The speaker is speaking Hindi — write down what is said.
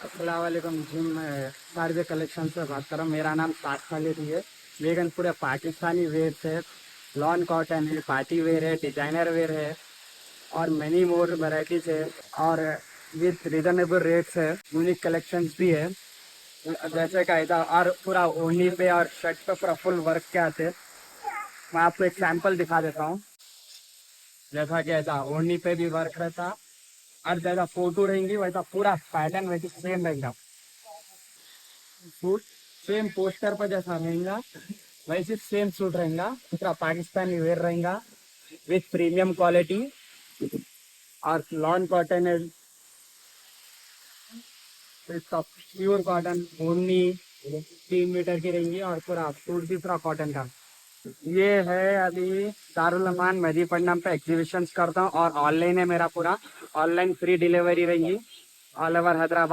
अस्सलाम वालेकुम जी। मैं सारवे कलेक्शन से बात कर रहा हूँ। मेरा नाम साद खालिद है। वेगन पूरे पाकिस्तानी वेयर है, लॉन कॉटन है, पार्टी वेयर है, डिजाइनर वेयर है और मैनी मोर वैरायटीज है। और विद रिजनेबल रेट्स है, यूनिक कलेक्शंस भी है। जैसे का इधर और पूरा ओढ़नी पे और शर्ट पे पूरा फुल वर्क के आते हैं। मैं आपको एक सैंपल दिखा देता हूँ। जैसा कि ऐसा ओढ़नी पे भी वर्क रहता, और जैसा फोटो रहेंगी वैसा पूरा पैटर्न वैसे सेम रहेगा। सूट सेम पोस्टर पर जैसा रहेगा वैसे सेम सूट रहेगा, पूरा पाकिस्तानी वेयर रहेगा विथ प्रीमियम क्वालिटी। और लॉन कॉटन है, प्योर कॉटन ओनली 3 मीटर की रहेंगी और पूरा सूट भी पूरा कॉटन का। ये है अभी दारुल अमान मेहदीपट्टनम पे एग्जीबिशन करता हूँ और ऑनलाइन है मेरा पूरा। ऑनलाइन फ्री डिलीवरी रहेंगी ऑल ओवर हैदराबाद।